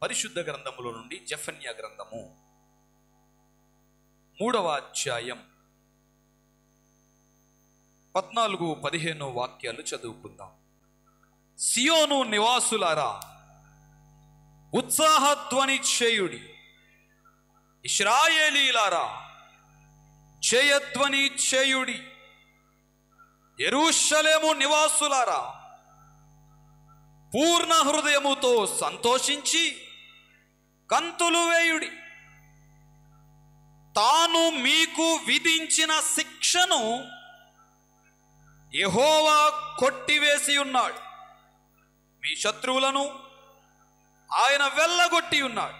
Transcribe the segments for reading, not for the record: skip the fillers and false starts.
పరిశుద్ధ గ్రంథములో నుండి జెఫన్యా గ్రంథము 3వ అధ్యాయం 14-15 వాక్యాలు చదువుకుందాం. సియోను నివాసులారా, ఉత్సాహధ్వని చేయుడి. ఇశ్రాయేలీలారా, జయధ్వని చేయుడి. యెరూషలేము నివాసులారా, పూర్ణ హృదయముతో సంతోషించి గంతులు వేయుడి. తాను మీకు విధించిన శిక్షను యెహోవా కొట్టివేసి ఉన్నాడు. మీ శత్రువులను ఆయన వెళ్ళగొట్టి ఉన్నాడు.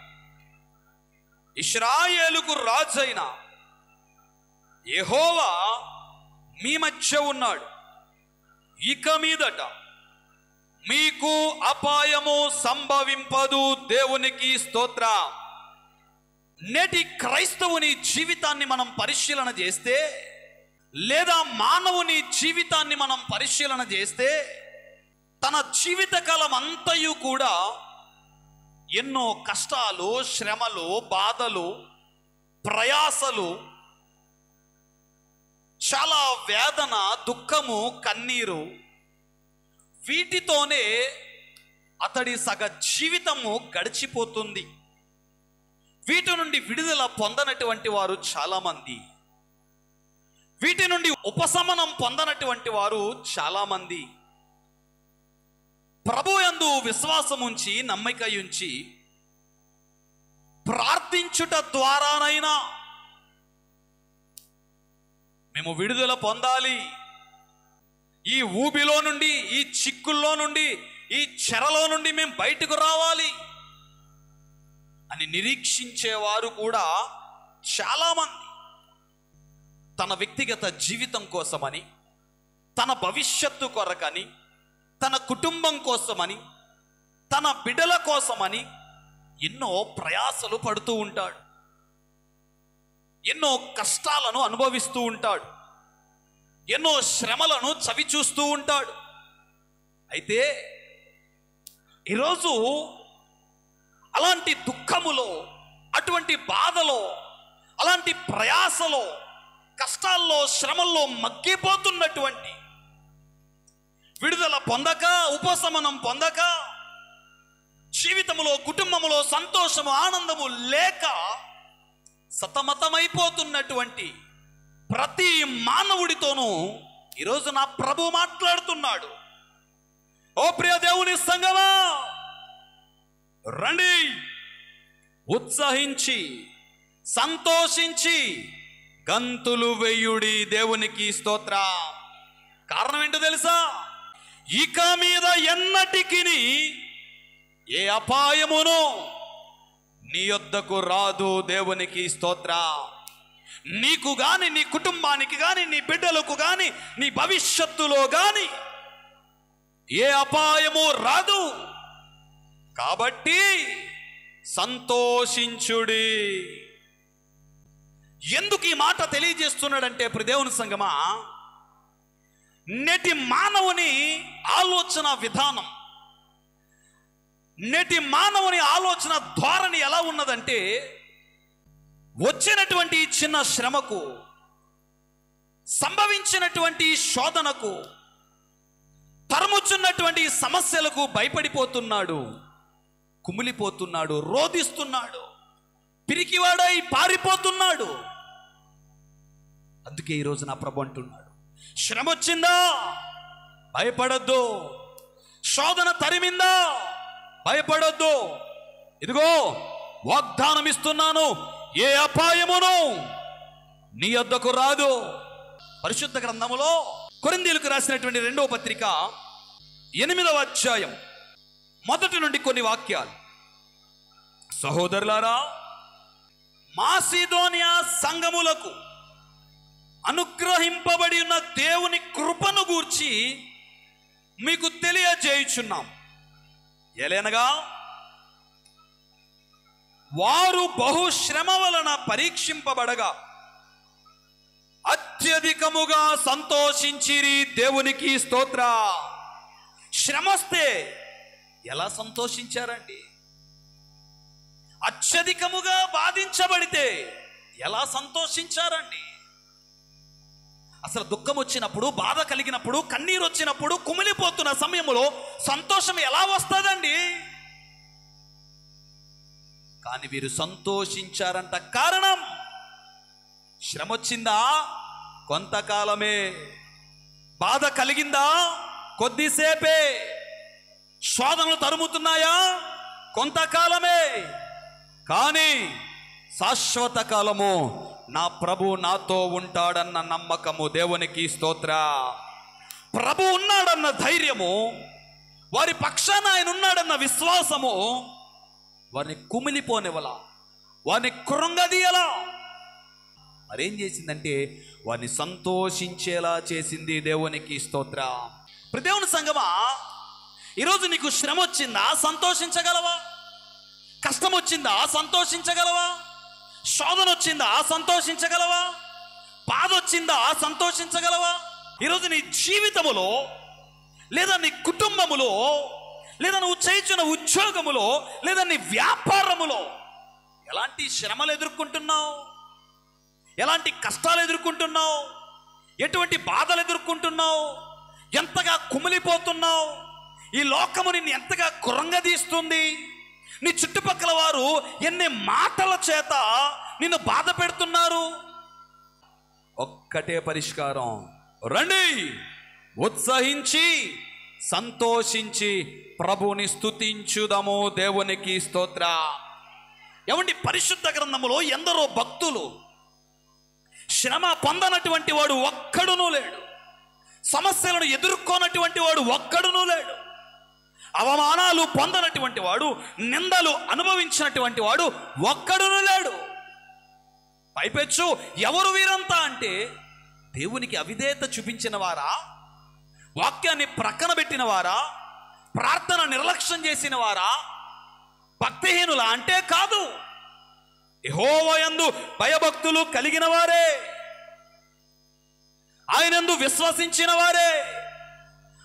ఇశ్రాయేలుకు రాజైన యెహోవా మీ మధ్య ఉన్నాడు. ఇక మీదట మీకు అపాయము సంభవింపదు. దేవునికి స్తోత్రం. నేటి క్రైస్తవుని జీవితాన్ని మనం పరిశీలన చేస్తే, లేదా మానవుని జీవితాన్ని మనం పరిశీలన చేస్తే, తన జీవితకాలం అంతయు కూడా ఎన్నో కష్టాలు, శ్రమలు, బాధలు, ప్రయాసలు, చాలా వేదన, దుఃఖము, కన్నీరు, వీటితోనే అతడి సగ జీవితము గడిచిపోతుంది. వీటి నుండి విడుదల పొందనటువంటి వారు చాలామంది, వీటి నుండి ఉపశమనం పొందనటువంటి వారు చాలామంది. ప్రభు యందు విశ్వాసముంచి, నమ్మికయుంచి ప్రార్థించుట ద్వారానైనా మేము విడుదల పొందాలి, ఈ ఊబిలో నుండి, ఈ చిక్కుల్లో నుండి, ఈ చెరలో నుండి మేము బయటకు రావాలి అని నిరీక్షించేవారు కూడా చాలామంది. తన వ్యక్తిగత జీవితం కోసమని, తన భవిష్యత్తు కొరకని, తన కుటుంబం కోసమని, తన బిడ్డల కోసమని ఎన్నో ప్రయాసలు పడుతూ ఉంటాడు. ఎన్నో కష్టాలను అనుభవిస్తూ ఉంటాడు. ఎన్నో శ్రమలను చవి చూస్తూ ఉంటాడు. అయితే ఈరోజు అలాంటి దుఃఖములో, అటువంటి బాధలో, అలాంటి ప్రయాసలో, కష్టాల్లో, శ్రమల్లో మగ్గిపోతున్నటువంటి, విడుదల పొందక, ఉపశమనం పొందక, జీవితములో, కుటుంబములో సంతోషము, ఆనందము లేక సతమతమైపోతున్నటువంటి ప్రతి మానవుడితోనూ ఈరోజు నా ప్రభు మాట్లాడుతున్నాడు. ఓ ప్రియ దేవుని సంగమా, రండి, ఉత్సహించి సంతోషించి గంతులు వేయుడి. దేవునికి స్తోత్రం. కారణం ఏంటో తెలుసా? ఇక మీద ఎన్నటికిని ఏ అపాయమును నీ యొద్దకు రాదు. దేవునికి స్తోత్రం. నీకు గాని, నీ కుటుంబానికి గాని, నీ బిడ్డలకు గాని, నీ భవిష్యత్తులో గాని ఏ అపాయము రాదు. కాబట్టి సంతోషించుడి. ఎందుకు ఈ మాట తెలియజేస్తున్నాడంటే, దేవుని సంగమా, నేటి మానవుని ఆలోచన విధానం, నేటి మానవుని ఆలోచన ధోరణి ఎలా ఉన్నదంటే, వచ్చినటువంటి చిన్న శ్రమకు, సంభవించినటువంటి శోధనకు, తరుముచున్నటువంటి సమస్యలకు భయపడిపోతున్నాడు, కుమిలిపోతున్నాడు, రోధిస్తున్నాడు, పిరికివాడై పారిపోతున్నాడు. అందుకే ఈరోజు నా ప్రభు అంటున్నాడు, శ్రమ వచ్చిందా భయపడొద్దు, శోధన తరిమిందా భయపడొద్దు. ఇదిగో వాగ్దానం ఇస్తున్నాను, ఏ అపాయమును నీ యొద్దకు రాదు. పరిశుద్ధ గ్రంథములో కొరింథీయులకు రాసినటువంటి 2వ పత్రిక 8వ అధ్యాయం 1 నుండి కొన్ని వాక్యాలు. సహోదరులారా, మాసిదోనియా సంఘములకు అనుగ్రహింపబడి ఉన్న దేవుని కృపను గూర్చి మీకు తెలియజేయుచున్నాం. ఎలనగా వారు బహుశ్రమ వలన పరీక్షింపబడగా అత్యధికముగా సంతోషించిరి. దేవునికి స్తోత్రం. శ్రమస్తే ఎలా సంతోషించారండి? అత్యధికముగా బాధించబడితే ఎలా సంతోషించారండి? అసలు దుఃఖం వచ్చినప్పుడు, బాధ కలిగినప్పుడు, కన్నీరు వచ్చినప్పుడు, కుమిలిపోతున్న సమయంలో సంతోషం ఎలా వస్తుందండి? కానీ వీరు సంతోషించారంట. కారణం, శ్రమ వచ్చిందా? కొంతకాలమే. బాధ కలిగిందా? కొద్దిసేపే. శోధనలు తరుముతున్నాయా? కొంతకాలమే. కానీ శాశ్వత కాలము నా ప్రభు నాతో ఉంటాడన్న నమ్మకము, దేవునికి స్తోత్ర. ప్రభు ఉన్నాడన్న ధైర్యము, వారి పక్షాన ఆయన ఉన్నాడన్న విశ్వాసము వారిని కుమిలిపోనివ్వలా, వారిని కృంగదీయలా. మరేం చేసిందంటే వారిని సంతోషించేలా చేసింది. దేవునికి స్తోత్ర. దేవుని సంగమా, ఈరోజు నీకు శ్రమ వచ్చిందా? సంతోషించగలవా? కష్టం వచ్చిందా? సంతోషించగలవా? శోధన వచ్చిందా? సంతోషించగలవా? బాధ వచ్చిందా? సంతోషించగలవా? ఈరోజు నీ జీవితములో, లేదా నీ కుటుంబములో, లేదా నువ్వు చేయించిన ఉద్యోగములో, లేదా నీ వ్యాపారములో ఎలాంటి శ్రమలు ఎదుర్కొంటున్నావు? ఎలాంటి కష్టాలు ఎదుర్కొంటున్నావు? ఎటువంటి బాధలు ఎదుర్కొంటున్నావు? ఎంతగా కుమిలిపోతున్నావు? ఈ లోకము నిన్ను ఎంతగా కృంగదీస్తుంది? నీ చుట్టుపక్కల వారు ఎన్ని మాటల చేత నిన్ను బాధ పెడుతున్నారు? ఒక్కటే పరిష్కారం, రండి, ఉత్సహించి సంతోషించి ప్రభుని స్తుతించుదము. దేవునికి స్తోత్ర. ఏమండి, పరిశుద్ధ గ్రంథములో ఎందరో భక్తులు శ్రమ పొందనటువంటి వాడు ఒక్కడునూ లేడు. సమస్యలను ఎదుర్కొన్నటువంటి వాడు ఒక్కడునూ లేడు. అవమానాలు పొందనటువంటి వాడు, నిందలు అనుభవించినటువంటి వాడు ఒక్కడునూ లేడు. పైపెచ్చు ఎవరు వీరంతా అంటే దేవునికి అవిధేయత చూపించిన వారా? వాక్యాన్ని ప్రక్కన పెట్టిన వారా? ప్రార్థన నిర్లక్ష్యం చేసిన వారా? భక్తిహీనుల అంటే కాదు. యెహోవా యందు భయభక్తులు కలిగిన వారే, ఆయనందు విశ్వసించిన వారే,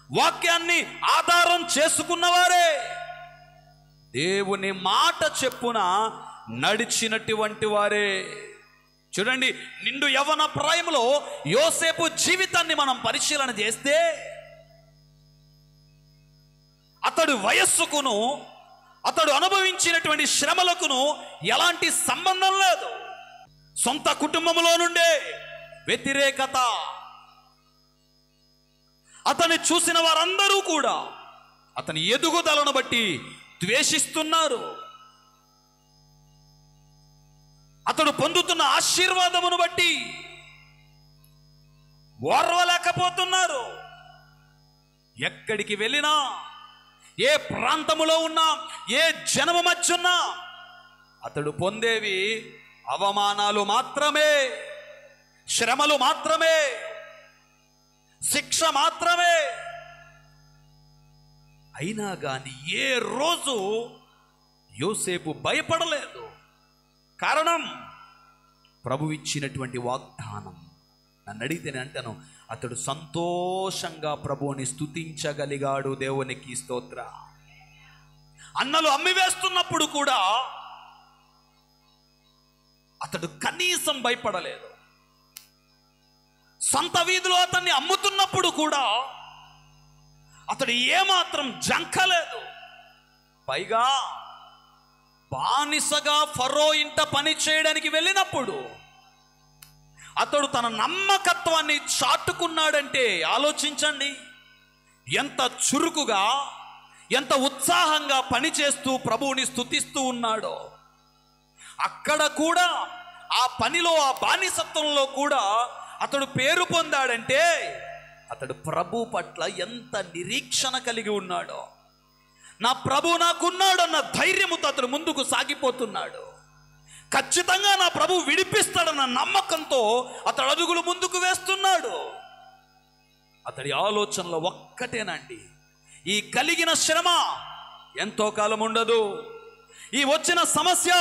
వాక్యాన్ని ఆధారం చేసుకున్నవారే, దేవుని మాట చెప్పున నడిచినటువంటి వారే. చూడండి, నిండు యవ్వన ప్రాయంలో యోసేపు జీవితాన్ని మనం పరిశీలన చేస్తే అతడు వయస్సుకును, అతడు అనుభవించినటువంటి శ్రమలకును ఎలాంటి సంబంధం లేదు. సొంత కుటుంబంలో నుండే వ్యతిరేకత. అతన్ని చూసిన వారందరూ కూడా అతని ఎదుగుదలను బట్టి ద్వేషిస్తున్నారు. అతడు పొందుతున్న ఆశీర్వాదమును బట్టి ఓర్వలేకపోతున్నారు. ఎక్కడికి వెళ్ళినా, ఏ ప్రాంతములో ఉన్నా, ఏ జనము మధ్య ఉన్నా అతడు పొందేవి అవమానాలు మాత్రమే, శ్రమలు మాత్రమే, శిక్ష మాత్రమే. అయినా కానీ ఏ రోజు యోసేపు భయపడలేదు. కారణం, ప్రభు ఇచ్చినటువంటి వాగ్దానం. నన్ను అడిగితే అంటాను, అతడు సంతోషంగా ప్రభువుని స్తుతించగలిగాడు. దేవునికి స్తోత్ర. అన్నలు అమ్మివేస్తున్నప్పుడు కూడా అతడు కనీసం భయపడలేదు. సొంత వీధిలో అతన్ని అమ్ముతున్నప్పుడు కూడా అతడు ఏమాత్రం జంకలేదు. పైగా బానిసగా ఫరో ఇంట పని చేయడానికి వెళ్ళినప్పుడు అతడు తన నమ్మకత్వాన్ని చాటుకున్నాడంటే ఆలోచించండి. ఎంత చురుకుగా, ఎంత ఉత్సాహంగా పనిచేస్తూ ప్రభువుని స్తుతిస్తూ ఉన్నాడో. అక్కడ కూడా, ఆ పనిలో, ఆ బానిసత్వంలో కూడా అతడు పేరు పొందాడంటే అతడు ప్రభు పట్ల ఎంత నిరీక్షణ కలిగి ఉన్నాడో. నా ప్రభు నాకున్నాడు అన్న ధైర్యముతో అతడు ముందుకు సాగిపోతున్నాడు. ఖచ్చితంగా నా ప్రభు విడిపిస్తాడన్న నమ్మకంతో అతడు అడుగులు ముందుకు వేస్తున్నాడు. అతడి ఆలోచనలో ఒక్కటేనండి, ఈ కలిగిన శ్రమ ఎంతో కాలం ఉండదు, ఈ వచ్చిన సమస్య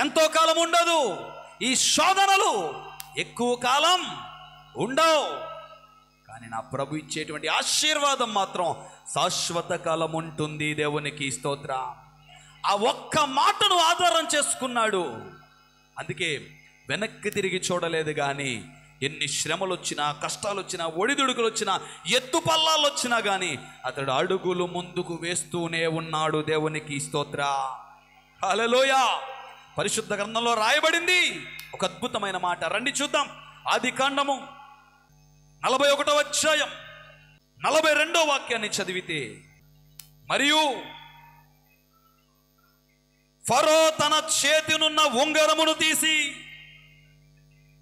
ఎంతో కాలం ఉండదు, ఈ శోధనలు ఎక్కువ కాలం ఉండవు. కానీ నా ప్రభు ఇచ్చేటువంటి ఆశీర్వాదం మాత్రం శాశ్వత కాలం ఉంటుంది. దేవునికి స్తోత్రం. ఆ ఒక్క మాటను ఆధారం చేసుకున్నాడు. అందుకే వెనక్కి తిరిగి చూడలేదు. కానీ ఎన్ని శ్రమలు వచ్చినా, కష్టాలు వచ్చినా, ఒడిదుడుకులు వచ్చినా, ఎత్తు పల్లాలు వచ్చినా కానీ అతడు అడుగులు ముందుకు వేస్తూనే ఉన్నాడు. దేవునికి స్తోత్ర. హల్లెలూయా. పరిశుద్ధ గ్రంథంలో రాయబడింది ఒక అద్భుతమైన మాట. రండి చూద్దాం. ఆదికాండము 41వ అధ్యాయం 42వ వాక్యాన్ని చదివితే, మరియు ఫరో తన చేతినున్న ఉంగరమును తీసి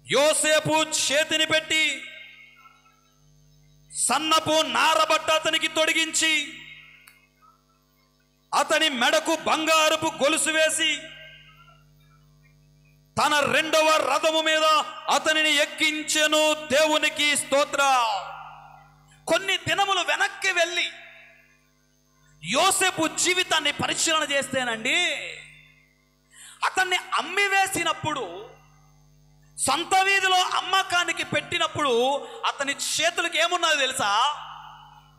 యోసేపు చేతిని పెట్టి సన్నపు నారబట్ట అతనికి తొడిగించి అతని మెడకు బంగారపు గొలుసు వేసి తన 2వ రథము మీద అతనిని ఎక్కించెను. దేవునికి స్తోత్ర. కొన్ని దినములు వెనక్కి వెళ్ళి యోసేపు జీవితాన్ని పరిశీలన చేస్తేనండి, అతన్ని అమ్మివేసినప్పుడు, సొంత వీధిలో అమ్మకానికి పెట్టినప్పుడు అతని చేతులకు ఏమున్నదో తెలుసా?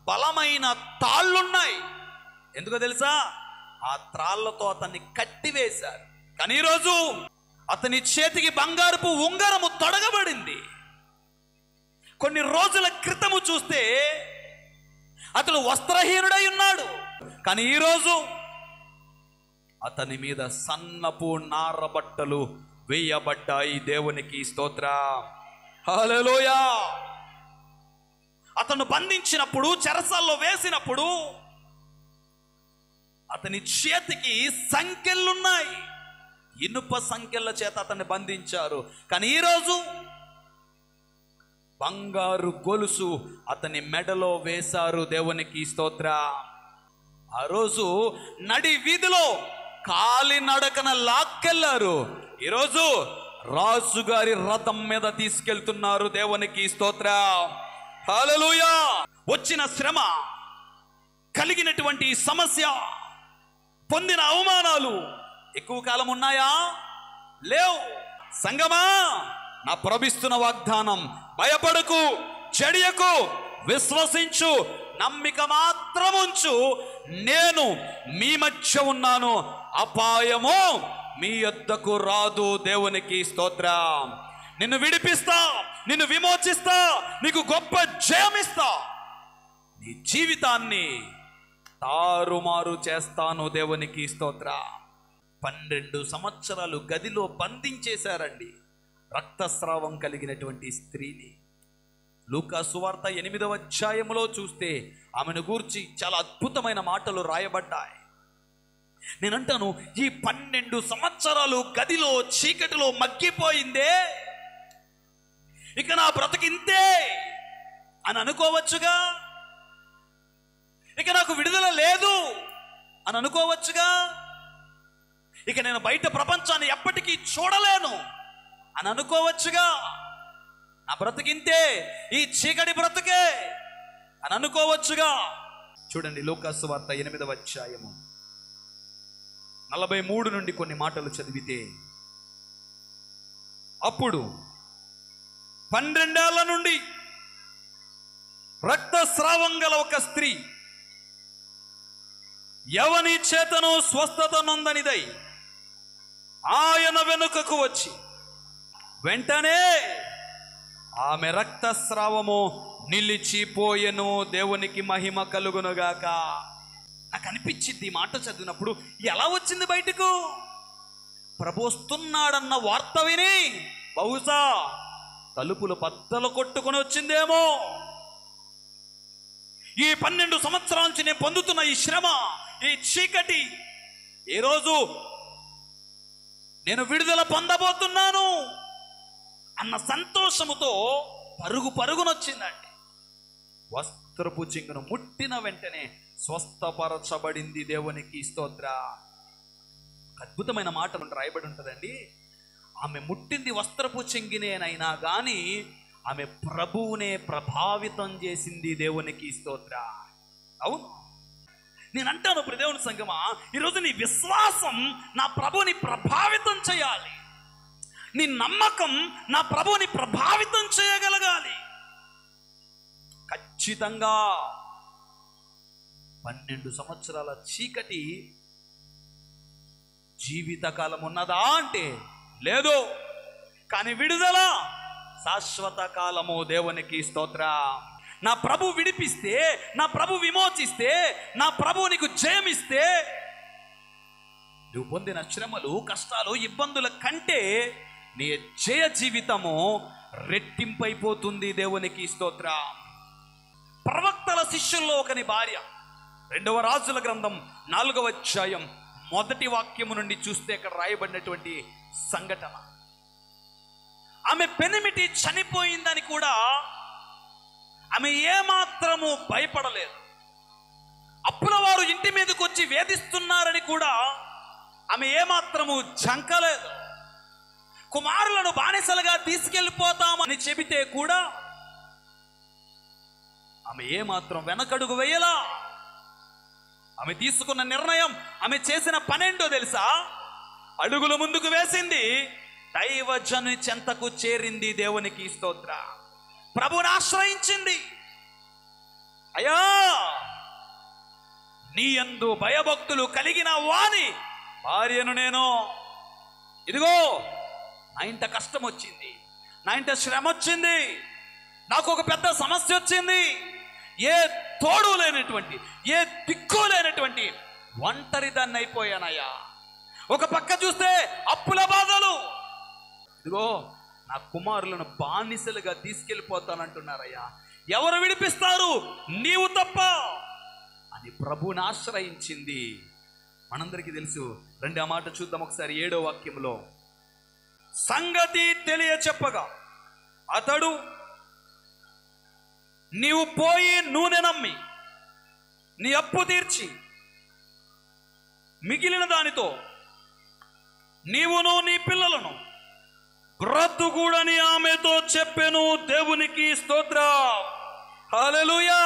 బలమైన తాళ్ళున్నాయి. ఎందుకో తెలుసా? ఆ త్రాళ్లతో అతన్ని కట్టివేశారు. కానీ ఈరోజు అతని చేతికి బంగారపు ఉంగరము తొడగబడింది. కొన్ని రోజుల క్రితము చూస్తే అతడు వస్త్రహీనుడై ఉన్నాడు. కానీ ఈరోజు అతని మీద సన్నపు నారబట్టలు వేయబడ్డాయి. దేవునికి స్తోత్ర. హల్లెలూయా. అతను బంధించినప్పుడు, చెరసాల్లో వేసినప్పుడు అతని చేతికి సంకెళ్ళున్నాయి. ఇనుప సంకెళ్ళ చేత అతన్ని బంధించారు. కానీ ఈరోజు బంగారు గొలుసు అతని మెడలో వేశారు. దేవునికి స్తోత్ర. ఆ రోజు నడి వీధిలో కాలినడకన లాక్కెళ్లారు. ఈరోజు రాజుగారి రథం మీద తీసుకెళ్తున్నారు. దేవునికి స్తోత్ర. హల్లెలూయా. వచ్చిన శ్రమ, కలిగినటువంటి సమస్య, పొందిన అవమానాలు ఎక్కువ కాలం ఉన్నాయా? లేవు. సంగమా, నా ప్రభిస్తున్న వాగ్దానం, భయపడకు, చెడియకు, విశ్వసించు, నమ్మిక మాత్రం ఉంచు. నేను మీ మధ్య ఉన్నాను, అపాయము మీ యొద్దకు రాదు. దేవునికి స్తోత్ర. నిన్ను విడిపిస్తా, నిన్ను విమోచిస్తా, నీకు గొప్ప జయమిస్తా, నీ జీవితాన్ని తారుమారు చేస్తాను. దేవునికి స్తోత్ర. 12 సంవత్సరాలు గదిలో బంధించేశారండి రక్తస్రావం కలిగినటువంటి స్త్రీని. లూకా సువార్త 8వ అధ్యాయములో చూస్తే ఆమెను గూర్చి చాలా అద్భుతమైన మాటలు రాయబడ్డాయి. నేనంటాను, ఈ 12 సంవత్సరాలు గదిలో చీకటిలో మగ్గిపోయిందే, ఇక నా బ్రతికింతే అని అనుకోవచ్చుగా. ఇక నాకు విడుదల లేదు అని అనుకోవచ్చుగా. ఇక నేను బయట ప్రపంచాన్ని ఎప్పటికీ చూడలేను అని అనుకోవచ్చుగా. నా బ్రతికింతే, ఈ చీకటి బ్రతుకే అని అనుకోవచ్చుగా. చూడండి, లూకా సువార్త 8వ అధ్యాయము 43 నుండి కొన్ని మాటలు చదివితే, అప్పుడు 12 ఏళ్ల నుండి రక్తస్రావం గల ఒక స్త్రీ ఎవని చేతను స్వస్థత నొందనిదై ఆయన వెనుకకు వచ్చి వెంటనే ఆమె రక్తస్రావము నిలిచిపోయెను. దేవునికి మహిమ కలుగునుగాక. నాకు అనిపించింది ఈ మాట చదివినప్పుడు, ఎలా వచ్చింది బయటకు? ప్రభు వస్తున్నాడన్న వార్త విని బహుశా తలుపులు బద్దలు కొట్టుకొని వచ్చిందేమో. ఈ 12 సంవత్సరాల నుంచి నేను పొందుతున్న ఈ శ్రమ, ఈ చీకటి, ఈరోజు నేను విడుదల పొందబోతున్నాను అన్న సంతోషముతో పరుగు పరుగునొచ్చిందండి. వస్త్రపు చెంగును ముట్టిన వెంటనే స్వస్థపరచబడింది. దేవునికి స్తోత్ర. అద్భుతమైన మాట రాయబడి ఉంటుందండి. ఆమె ముట్టింది వస్త్రపు చెంగినేనైనా కానీ ఆమె ప్రభువునే ప్రభావితం చేసింది. దేవునికి స్తోత్ర. అవును, నేను అంటాను, దేవుని సంగమా, ఈరోజు నీ విశ్వాసం నా ప్రభువుని ప్రభావితం చేయాలి. నీ నమ్మకం నా ప్రభువుని ప్రభావితం చేయగలగాలి. ఖచ్చితంగా 12 సంవత్సరాల చీకటి జీవితకాలం ఉన్నదా అంటే లేదు. కానీ విడుదల శాశ్వత కాలము. దేవునికి స్తోత్రం. నా ప్రభు విడిపిస్తే, నా ప్రభు విమోచిస్తే, నా ప్రభు నీకు జయమిస్తే, నువ్వు పొందిన శ్రమలు, కష్టాలు, ఇబ్బందుల కంటే నీ జయ జీవితము రెట్టింపైపోతుంది. దేవునికి స్తోత్రం. ప్రవక్తల శిష్యుల్లో ఒకని భార్య, 2వ రాజుల గ్రంథం 4వ అధ్యాయం 1వ వాక్యము నుండి చూస్తే అక్కడ రాయబడినటువంటి సంఘటన. ఆమె పెనిమిటి చనిపోయిందని కూడా ఆమె ఏమాత్రము భయపడలేదు. అప్పుల వారు ఇంటి మీదకి వచ్చి వేధిస్తున్నారని కూడా ఆమె ఏమాత్రము జంకలేదు. కుమారులను బానిసలుగా తీసుకెళ్ళిపోతామని చెబితే కూడా ఆమె ఏమాత్రం వెనకడుగు వేయలా. ఆమె తీసుకున్న నిర్ణయం, ఆమె చేసిన పనేంటో తెలుసా? అడుగులు ముందుకు వేసింది, దైవజను చెంతకు చేరింది. దేవునికి స్తోత్ర. ప్రభుని ఆశ్రయించింది. అయ్యా, నీ యందు భయభక్తులు కలిగిన వాని భార్యను నేను. ఇదిగో, నా ఇంట కష్టం వచ్చింది, నా ఇంట శ్రమ వచ్చింది, నాకు ఒక పెద్ద సమస్య వచ్చింది, ఏ తోడు లేనటువంటి, ఏ దిక్కు లేనటువంటి ఒంటరి దాన్ని అయిపోయానయ్యా. ఒక పక్క చూస్తే అప్పుల బాధలు, ఇదిగో నా కుమారులను బానిసలుగా తీసుకెళ్ళిపోతానంటున్నారయ్యా, ఎవరు విడిపిస్తారు? నీవు తప్ప అని ప్రభువుని ఆశ్రయించింది. మనందరికీ తెలుసు. రండి ఆ మాట చూద్దాం ఒకసారి. 7వ వాక్యంలో, సంగతి తెలియ చెప్పగా అతడు, నీవు పోయి నూనె నమ్మి నీ అప్పు తీర్చి మిగిలిన దానితో నీవును నీ పిల్లలను బ్రతుకుడని ఆమెతో చెప్పెను. దేవునికి స్తోత్రం. హల్లెలూయా.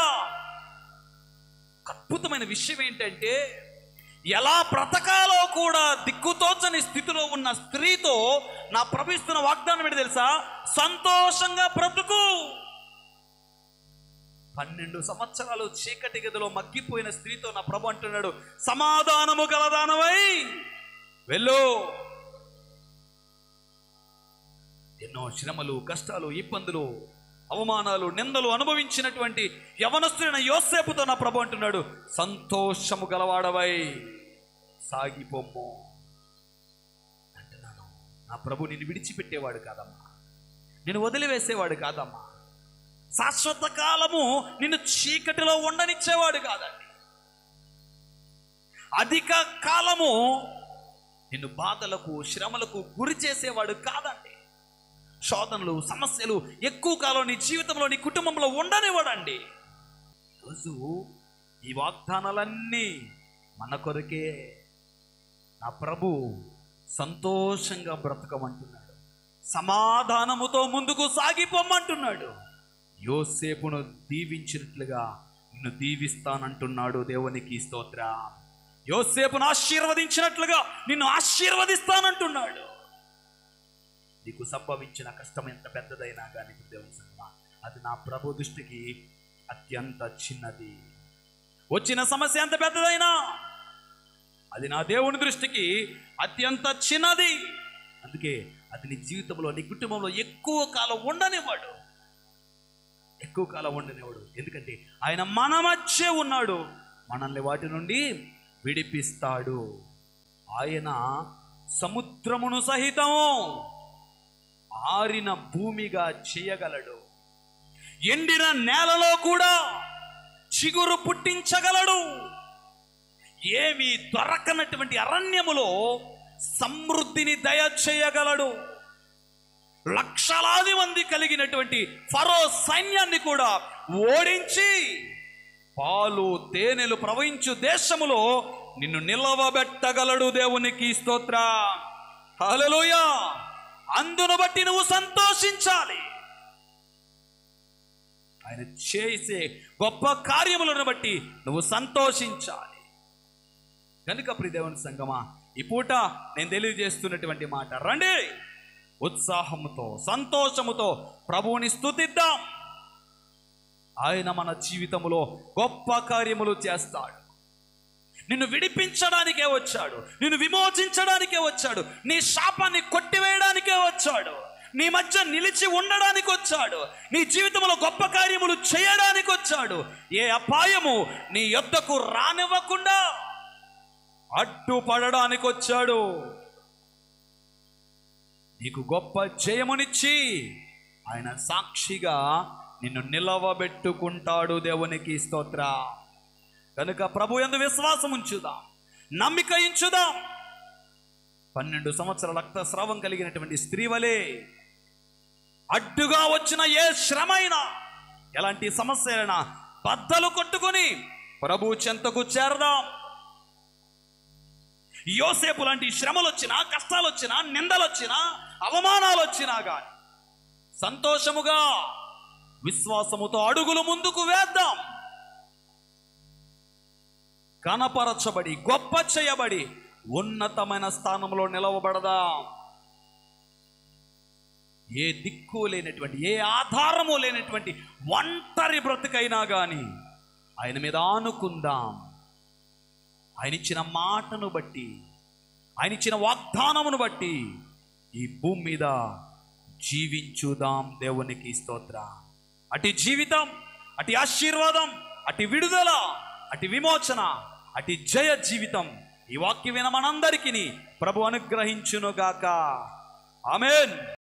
అద్భుతమైన విషయం ఏంటంటే, ఎలా బ్రతకాలో కూడా దిక్కుతోచని స్థితిలో ఉన్న స్త్రీతో నా ప్రభు ఇస్తున్న వాగ్దానం ఏంటి తెలుసా? సంతోషంగా బ్రతుకు. 12 సంవత్సరాలు చీకటి గదిలో మగ్గిపోయిన స్త్రీతో నా ప్రభు అంటున్నాడు, సమాధానము గలదానవై వెళ్ళు. ఎన్నో శ్రమలు, కష్టాలు, ఇబ్బందులు, అవమానాలు, నిందలు అనుభవించినటువంటి యవనస్తుడైన యోసేపుతో నా ప్రభు అంటున్నాడు, సంతోషము గలవాడవై సాగిపోమ్ము అంటున్నాను. నా ప్రభు నిన్ను విడిచిపెట్టేవాడు కాదమ్మా, నిన్ను వదిలివేసేవాడు కాదమ్మా, శాశ్వత కాలము నిన్ను చీకటిలో ఉండనిచ్చేవాడు కాదండి. అధిక కాలము నిన్ను బాధలకు, శ్రమలకు గురి చేసేవాడు కాదండి. శోధనలు, సమస్యలు ఎక్కువ కాలం నీ జీవితంలో, నీ కుటుంబంలో ఉండనివ్వడండి. ఈరోజు ఈ వాగ్దానాలన్నీ మన కొరకే. నా ప్రభు సంతోషంగా బ్రతకమంటున్నాడు, సమాధానముతో ముందుకు సాగిపోమంటున్నాడు. యోసేపును దీవించినట్లుగా నిన్ను దీవిస్తానంటున్నాడు. దేవునికి స్తోత్రం. యోసేపును ఆశీర్వదించినట్లుగా నిన్ను ఆశీర్వదిస్తానంటున్నాడు. నీకు సంభవించిన కష్టం ఎంత పెద్దదైనా కానీ దేవుని సంగమా, అది నా ప్రభు దృష్టికి అత్యంత చిన్నది. వచ్చిన సమస్య ఎంత పెద్దదైనా అది నా దేవుని దృష్టికి అత్యంత చిన్నది. అందుకే అది నీ జీవితంలో, నీ కుటుంబంలో ఎక్కువ కాలం ఉండనివ్వడు. ఎందుకంటే ఆయన మన మధ్య ఉన్నాడు, మనల్ని వాటి నుండి విడిపిస్తాడు. ఆయన సముద్రమును సహితము ఆరిన భూమిగా చేయగలడు, ఎండిన నేలలో కూడా చిగురు పుట్టించగలడు. ఏమీ దొరకనటువంటి అరణ్యములో సమృద్ధిని దయచేయగలడు. లక్షలాది మంది కలిగినటువంటి ఫరో సైన్యాన్ని కూడా ఓడించి పాలు తేనెలు ప్రవహించు దేశములో నిన్ను నిలవబెట్టగలడు. దేవునికి స్తోత్రం. హల్లెలూయా. అందును బట్టి నువ్వు సంతోషించాలి. ఆయన చేసే గొప్ప కార్యములను బట్టి నువ్వు సంతోషించాలి. కనుక ప్రియ దేవుని సంగమా, ఈ పూట నేను తెలియజేస్తున్నటువంటి మాట, రండి ఉత్సాహముతో, సంతోషముతో ప్రభువుని స్తుతిద్దాం. ఆయన మన జీవితంలో గొప్ప కార్యములు చేస్తాడు. నిన్ను విడిపించడానికే వచ్చాడు, నిన్ను విమోచించడానికే వచ్చాడు, నీ శాపాన్ని కొట్టివేయడానికే వచ్చాడు, నీ మధ్య నిలిచి ఉండడానికి వచ్చాడు, నీ జీవితంలో గొప్ప కార్యములు చేయడానికి వచ్చాడు. ఏ అపాయము నీ యొద్దకు రానివ్వకుండా అడ్డుపడడానికి వచ్చాడు. నీకు గొప్ప జయమునిచ్చి ఆయన సాక్షిగా నిన్ను నిలవబెట్టుకుంటాడు. దేవునికి స్తోత్ర. కనుక ప్రభు యందు విశ్వాసం ఉంచుదాం, నమ్మిక ఉంచుదాం. 12 సంవత్సరాల రక్తస్రావం కలిగినటువంటి స్త్రీ వలె అడ్డుగా వచ్చిన ఏ శ్రమైనా, ఎలాంటి సమస్యలైనా బద్దలు కొట్టుకొని ప్రభు చెంతకు చేరదాం. యోసేపు లాంటి శ్రమలు వచ్చినా, కష్టాలు వచ్చినా, నిందలు వచ్చినా, అవమానాలు వచ్చినా కానీ సంతోషముగా విశ్వాసముతో అడుగులు ముందుకు వేద్దాం. కనపరచబడి గొప్ప చేయబడి ఉన్నతమైన స్థానంలో నిలవబడదాం. ఏ దిక్కు లేనటువంటి, ఏ ఆధారము లేనటువంటి ఒంటరి బ్రతుకైనా కానీ ఆయన మీద ఆనుకుందాం. ఆయన ఇచ్చిన మాటను బట్టి, ఆయన ఇచ్చిన వాగ్దానమును బట్టి ఈ భూమి మీద జీవించుదాం. దేవునికి స్తోత్ర. అటు జీవితం, అటు ఆశీర్వాదం, అటు విడుదల, అటు విమోచన, అటు జయ జీవితం ఈ వాక్య విన మనందరికీ ప్రభు అనుగ్రహించునుగాక. ఆమేన్.